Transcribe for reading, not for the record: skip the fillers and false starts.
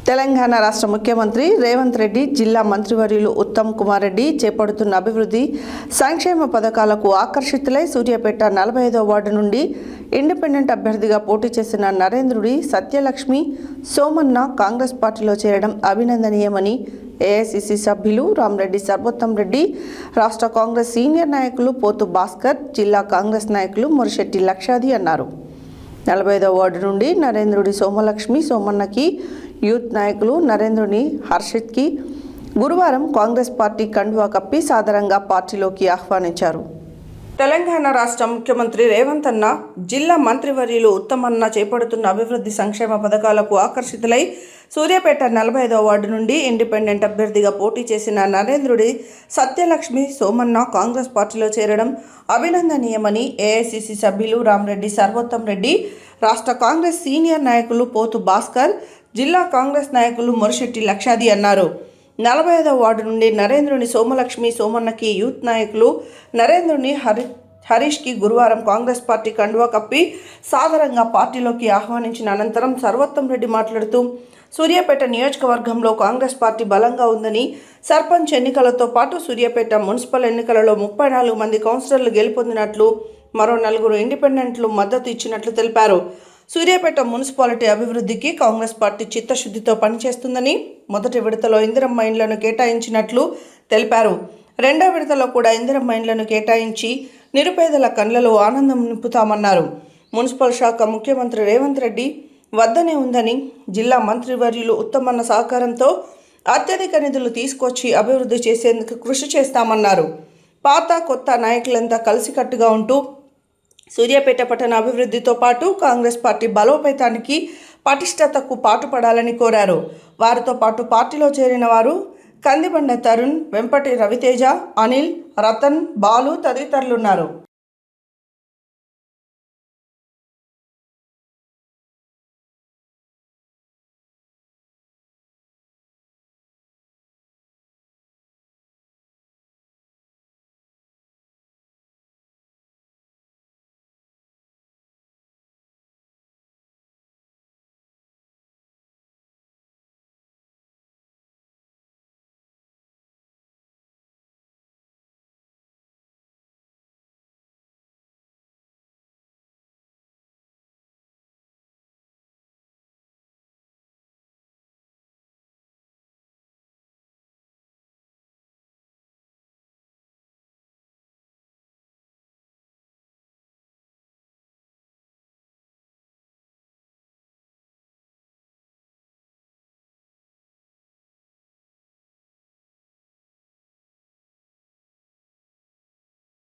తెలంగాణ రాష్ట్ర ముఖ్యమంత్రి రేవంత్ రెడ్డి, జిల్లా మంత్రివర్యులు ఉత్తమ్ కుమార్ రెడ్డి చేపడుతున్న అభివృద్ధి సంక్షేమ పథకాలకు ఆకర్షితులై సూర్యాపేట 45వ వార్డు నుండి ఇండిపెండెంట్ అభ్యర్థిగా పోటీ చేసిన నరేంద్రుడి సత్యలక్ష్మి సోమన్న కాంగ్రెస్ పార్టీలో చేరడం అభినందనీయమని ఏఐసిసి సభ్యులు రామరెడ్డి సర్వోత్తం రెడ్డి, రాష్ట్ర కాంగ్రెస్ సీనియర్ నాయకులు పోతు భాస్కర్, జిల్లా కాంగ్రెస్ నాయకులు మొరిశెట్టి లక్షాది అన్నారు. 45వ వార్డు నుండి నరేంద్రుడి సోమన్నకి యూత్ నాయకులు నరేంద్రుని హర్షిత్కి గురువారం కాంగ్రెస్ పార్టీ కండువా కప్పి సాదరంగా పార్టీలోకి ఆహ్వానించారు. తెలంగాణ రాష్ట్ర ముఖ్యమంత్రి రేవంత్ అన్న, జిల్లా మంత్రివర్యులు ఉత్తమన్న చేపడుతున్న అభివృద్ధి సంక్షేమ పథకాలకు ఆకర్షితులై సూర్యాపేట 45వ వార్డు నుండి ఇండిపెండెంట్ అభ్యర్థిగా పోటీ చేసిన నరేంద్రుడి సత్యలక్ష్మి సోమన్న కాంగ్రెస్ పార్టీలో చేరడం అభినందనీయమని ఏఐసిసి సభ్యులు రామరెడ్డి సర్వోత్తం రెడ్డి, రాష్ట్ర కాంగ్రెస్ సీనియర్ నాయకులు పోతు భాస్కర్, జిల్లా కాంగ్రెస్ నాయకులు మొరిశెట్టి లక్షాది అన్నారు. 45వ వార్డు నుండి నరేంద్రుని సోమన్నకి యూత్ నాయకులు నరేంద్రుని హరీష్కి గురువారం కాంగ్రెస్ పార్టీ కండువా కప్పి సాదరంగా పార్టీలోకి ఆహ్వానించిన అనంతరం సర్వోత్తం రెడ్డి మాట్లాడుతూ, సూర్యాపేట నియోజకవర్గంలో కాంగ్రెస్ పార్టీ బలంగా ఉందని, సర్పంచ్ ఎన్నికలతో పాటు సూర్యాపేట మున్సిపల్ ఎన్నికలలో 34 మంది కౌన్సిలర్లు గెలుపొందినట్లు, మరో 4 ఇండిపెండెంట్లు మద్దతు ఇచ్చినట్లు తెలిపారు. సూర్యాపేట మున్సిపాలిటీ అభివృద్ధికి కాంగ్రెస్ పార్టీ చిత్తశుద్ధితో పనిచేస్తుందని, మొదటి విడతలో ఇందిరమ్మ ఇండ్లను కేటాయించినట్లు తెలిపారు. రెండో విడతలో కూడా ఇందిరమ్మ ఇండ్లను కేటాయించి నిరుపేదల కళ్ళలో ఆనందం నింపుతామన్నారు. మున్సిపల్ శాఖ ముఖ్యమంత్రి రేవంత్ రెడ్డి వద్దనే ఉందని, జిల్లా మంత్రివర్యులు ఉత్తమన్న సహకారంతో అత్యధిక నిధులు తీసుకొచ్చి అభివృద్ధి చేసేందుకు కృషి చేస్తామన్నారు. పాత కొత్త నాయకులంతా కలిసికట్టుగా ఉంటూ సూర్యాపేట పట్టణ అభివృద్ధితో పాటు కాంగ్రెస్ పార్టీ బలోపేతానికి, పటిష్టతకు పాటుపడాలని కోరారు. వారితో పాటు పార్టీలో చేరిన వారు కందిబండ తరుణ్, వెంపటి రవితేజ, అనిల్, రతన్, బాలు తదితరులున్నారు.